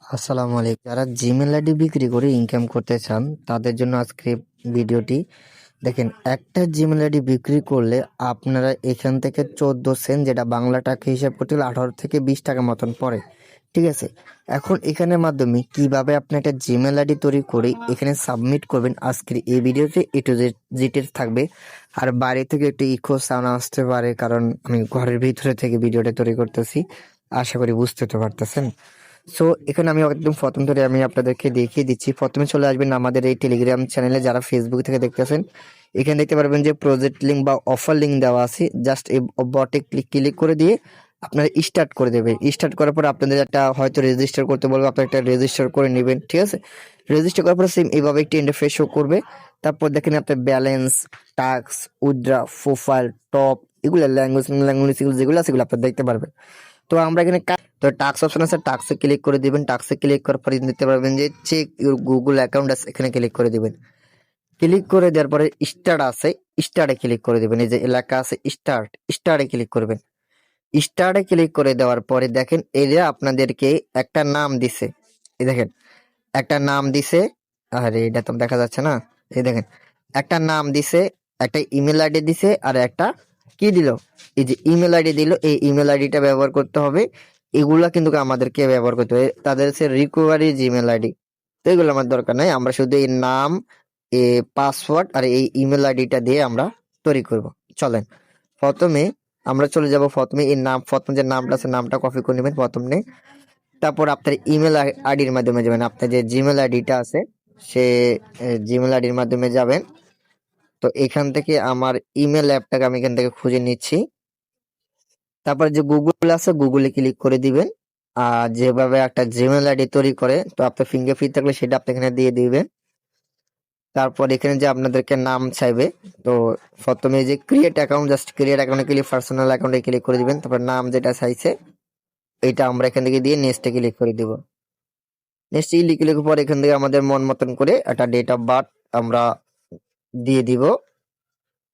আসসালামু আলাইকুম। যারা জিমেল আইডি বিক্রি করে ইনকাম করতে চান তাদের জন্য আজকে ভিডিওটি দেখেন। একটা জিমেল আইডি বিক্রি করলে আপনারা এখান থেকে 14 সেন্ট, যেটা বাংলা টাকা হিসাব করতে গেলে 18 থেকে 20 টাকা মতন পড়ে, ঠিক আছে। এখন এখানের মাধ্যমে কিভাবে আপনি একটা জিমেল আইডি তৈরি করে এখানে সাবমিট করবেন আজকের এই ভিডিওতে এ টু জেড ডিটেইলস থাকবে। আর বাইরে থেকে একটু ইকো সাউন্ড আসতে পারে, কারণ আমি ঘরের ভিতরে থেকে ভিডিওটা তৈরি করতেছি। আশা করি বুঝতে তো পারতেছেন। সো এখানে আমি একদম প্রথম ধরে আমি আপনাদেরকে দেখিয়ে দিচ্ছি। প্রথমে চলে আসবেন আমাদের এই টেলিগ্রাম চ্যানেলে, যারা ফেসবুক থেকে দেখতেছেন এখানে দেখতে পারবেন যে প্রজেক্ট লিঙ্ক বা অফার লিঙ্ক দেওয়া আছে। জাস্ট এই বটে ক্লিক করে দিয়ে আপনারা স্টার্ট করে দেবেন। স্টার্ট করার পর আপনাদের একটা হয়তো রেজিস্টার করতে বলবো, আপনারা একটা রেজিস্টার করে নেবেন, ঠিক আছে। রেজিস্টার করার পর সেম এইভাবে একটি ইন্টারফেস শো করবে। তারপর দেখেন আপনার ব্যালেন্স, টাস্ক, উইথড্রা, প্রোফাইল, টপ, এগুলো ল্যাঙ্গুয়েজ যেগুলো আছে সেগুলো আপনারা দেখতে পারবেন। তো আমরা এখানে তো টাস্ক অপশন আছে, টাস্কে ক্লিক করে দিবেন। টাস্কে ক্লিক করার পরে দিতে পারবেন যে চেক ইউর গুগল অ্যাকাউন্ট আছে, এখানে ক্লিক করে দিবেন। ক্লিক করে দেওয়ার পরে স্টার্ট আছে, স্টার্টে ক্লিক করে দিবেন। এই যে এলাকা আছে স্টার্টে ক্লিক করবেন। স্টার্টে ক্লিক করে দেওয়ার পরে দেখেন এরা আপনাদেরকে একটা নাম দিছে। এই দেখেন একটা নাম দিছে। আরে এটা তো দেখা যাচ্ছে না। এই দেখেন একটা নাম দিছে, একটা ইমেল আইডি দিছে, আর একটা কি দিল, এই যে ইমেল আইডি দিল। এই ইমেল আইডিটা ব্যবহার করতে হবে। এগুলা কিন্তু আমাদেরকে ব্যবহার করতে হবে, তাদের হচ্ছে রিকভারি জিমেল আইডি। তো এগুলো আমার দরকার নাই, আমরা শুধু এই নাম, এই পাসওয়ার্ড আর এই ইমেল আইডিটা দিয়ে আমরা তৈরি করব। চলেন প্রথমে আমরা চলে যাব। প্রথমে এই নাম, প্রথম যে নামটা আছে নামটা কপি করে নেবেন প্রথমে। তারপর আপনার ইমেল আইডির মাধ্যমে যাবেন। আপনার যে জিমেল আইডিটা আছে সে জিমেল আইডির মাধ্যমে যাবেন। তো এখান থেকে আমার ইমেল অ্যাপটাকে আমি এখান থেকে খুঁজে নিচ্ছি। তারপর যে গুগল আছে গুগলে ক্লিক করে দিবেন। আর যেভাবে একটা জিমেল আইডি তৈরি করে, তো আপনার ফিঙ্গারপ্রিন্ট থাকলে সেটা আপনি এখানে দিয়ে দিবেন। তারপর এখানে যে আপনাদেরকে নাম চাইবে, তো প্রথমে যে ক্রিয়েট অ্যাকাউন্ট, জাস্ট ক্রিয়েট অ্যাকাউন্টে ক্লিক, পার্সোনাল অ্যাকাউন্টে ক্লিক করে দিবেন। তারপর নাম যেটা চাইছে এটা আমরা এখান থেকে দিয়ে নেক্সটে ক্লিক করে দিব। নেক্সট লিখে লিখে পর এখান থেকে আমাদের মন মতন করে একটা ডেট অফ বার্থ আমরা দিয়ে দিব।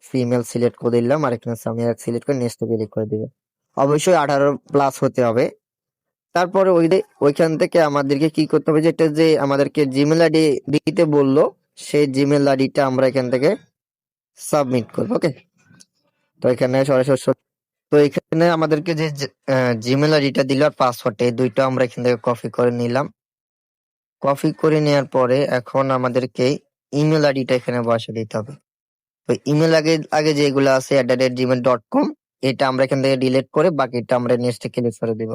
ফিমেল সিলেক্ট করে দিলাম, আর এখানে আমি সিলেক্ট করে নেক্সট ক্লিক করে দিব। অবশ্যই 18+ হতে হবে। তারপরে ওইখান থেকে আমাদেরকে কি করতে হবে, যেটা যে আমাদেরকে জিমেল আইডি দিতে বললো সেই জিমেল আইডিটা আমরা এখান থেকে সাবমিট করবো। ওকে, তো এখানে সরাসরি তো এখানে আমাদেরকে যে জিমেল আইডিটা দিল আর পাসওয়ার্ডটা, এই দুইটা আমরা এখান থেকে কপি করে নিলাম। কপি করে নেওয়ার পরে এখন আমাদেরকে ইমেল আইডিটা এখানে বসে দিতে হবে। তো ইমেল আগে আগে যেগুলো আছে @gmail.com, এটা আমরা এখান থেকে ডিলিট করে বাকিটা আমরা নেক্সটে ক্লিক করে দিব।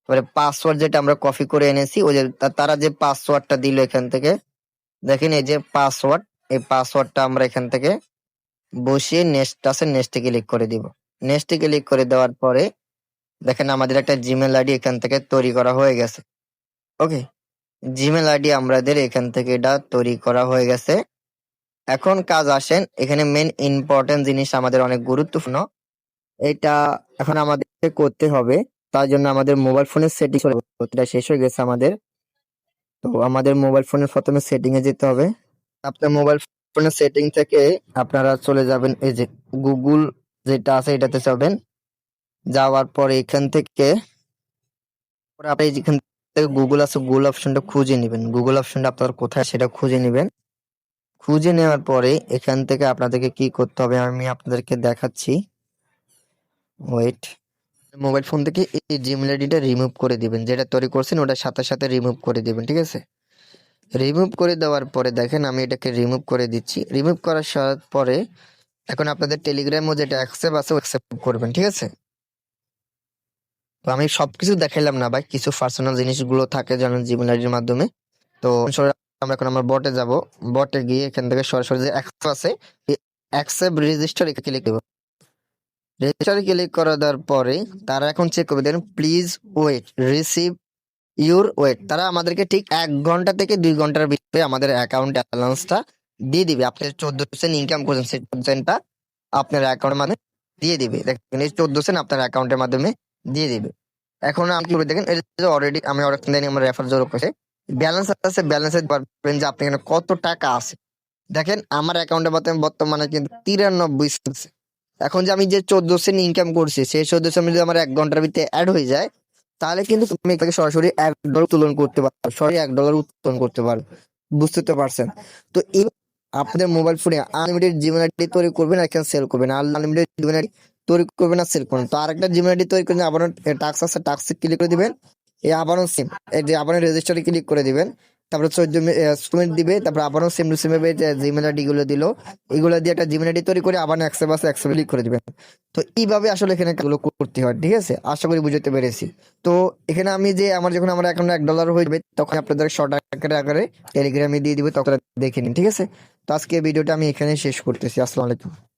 এবারে পাসওয়ার্ড যেটা আমরা কপি করে এনেছি, ওই যে তারা যে পাসওয়ার্ডটা দিল এখান থেকে, দেখেন এই যে পাসওয়ার্ড, এই পাসওয়ার্ডটা আমরা এখান থেকে বসিয়ে নেক্সট আছে নেক্সটে ক্লিক করে দিব। নেক্সটে ক্লিক করে দেওয়ার পরে দেখেন আমাদের একটা জিমেল আইডি এখান থেকে তৈরি করা হয়ে গেছে। ওকে, জিমেল আইডি আমাদের এখান থেকে এটা তৈরি করা হয়ে গেছে। এখন কাজ আসেন, এখানে মেন ইম্পর্টেন্ট জিনিস আমাদের অনেক গুরুত্বপূর্ণ, এটা এখন আমাদের করতে হবে। তার জন্য আমাদের মোবাইল ফোনের সেটিং শেষ হয়ে গেছে আমাদের। তো আমাদের মোবাইল ফোনের প্রথমে সেটিং এ যেতে হবে। আপনার মোবাইল ফোনের সেটিং থেকে আপনারা চলে যাবেন এই যে গুগল যেটা আছে এটাতে যাবেন। যাওয়ার পরে এখান থেকে আপনি যেখান থেকে গুগল আছে গুগল অপশনটা খুঁজে নেবেন। গুগল অপশনটা আপনার কোথায় সেটা খুঁজে নেবেন। খুঁজে নেওয়ার পরে এখান থেকে আপনাদেরকে কি করতে হবে আমি আপনাদেরকে দেখাচ্ছি। ওয়েট, মোবাইল ফোন থেকে এই জিমেল আইডিটা রিমুভ করে দিবেন, যেটা তৈরি করছেন ওটার সাথে সাথে রিমুভ করে দিবেন, ঠিক আছে। রিমুভ করে দেওয়ার পরে দেখেন আমি এটাকে রিমুভ করে দিচ্ছি। রিমুভ করার পরে এখন আপনাদের টেলিগ্রামও যেটা অ্যাকসেপ্ট আছে অ্যাকসেপ্ট করবেন, ঠিক আছে। তো আমি সবকিছু দেখাইলাম না ভাই, কিছু পার্সোনাল জিনিসগুলো থাকে জানেন জিমেল আইডির মাধ্যমে। তো আমরা এখন আমার বটে যাব। বটে গিয়ে এখান থেকে সরাসরি যে অ্যাকসেপ্ট আছে অ্যাকসেপ্ট রেজিস্টার ক্লিক দেব। রেজিস্টারে ক্লিক করে দেওয়ার পরে তারা এখন চেক করবে, then please wait receive your wait. তারা আমাদেরকে ঠিক 1 ঘন্টা থেকে 2 ঘন্টার ভিতরে আমাদের অ্যাকাউন্ট ব্যালেন্সটা দিয়ে দিবে। আপনি 14 সেন্ট ইনকাম করছেন, সেই 14 সেন্টটা আপনার অ্যাকাউন্টের মাধ্যমে দিয়ে দিবে। দেখেন এই 14 সেন্ট আপনার অ্যাকাউন্টের মাধ্যমে দিয়ে দিবে। এখন আপনি কি করে দেখেন অলরেডি আমি আমার রেফার জোর করেছে ব্যালেন্স আছে, ব্যালেন্সে পারবেন যে আপনি এখানে কত টাকা আছে। দেখেন আমার অ্যাকাউন্টে বর্তমানে কিন্তু 93 আছে। এখন যে আমি যে 14 সেন্ট ইনকাম করছি সেই 14 সেন্ট যদি আমার 1 ঘন্টার ভিতরে অ্যাড হয়ে যায়, তাহলে কিন্তু তুমি এটাকে সরাসরি $1 উত্তোলন করতে পারো, সরাসরি $1 উত্তোলন করতে পারো। বুঝতে তো পারছেন? তো এই আপনাদের মোবাইল ফোনে আনলিমিটেড জিমেল আইডি তৈরি করবেন আর এখানে সেল করবেন, আনলিমিটেড জিমেল আইডি তৈরি করবেন আর সেল করবেন। তো আরেকটা জিমেল আইডি তৈরি করে আবার টাস্ক আছে, টাস্কে ক্লিক করে দিবেন, এই আবারও সেম, এই যে আবার রেজিস্টারে ক্লিক করে দিবেন, তারপরে 14 মিনিট দিবে, তারপরে আবারও সেম টু সেম ভাবে জিমেল আইডি গুলো দিল, এগুলো দিয়ে একটা জিমেল আইডি তৈরি করে আবার অ্যাক্সেপ্ট ক্লিক করে দিবেন। তো এইভাবে আসলে এখানে কাজগুলো করতে হয়, ঠিক আছে? আশা করি বুঝতে পেরেছি। তো এখানে আমি যে যখন আমার অ্যাকাউন্ট $1 হয়ে যাবে তখন আপনাদের শর্ট আকারে টেলিগ্রামে দিয়ে দিবে, তখন দেখে নিন, ঠিক আছে? তো আজকে ভিডিওটা আমি এখানে শেষ করতেছি। আসসালামু আলাইকুম।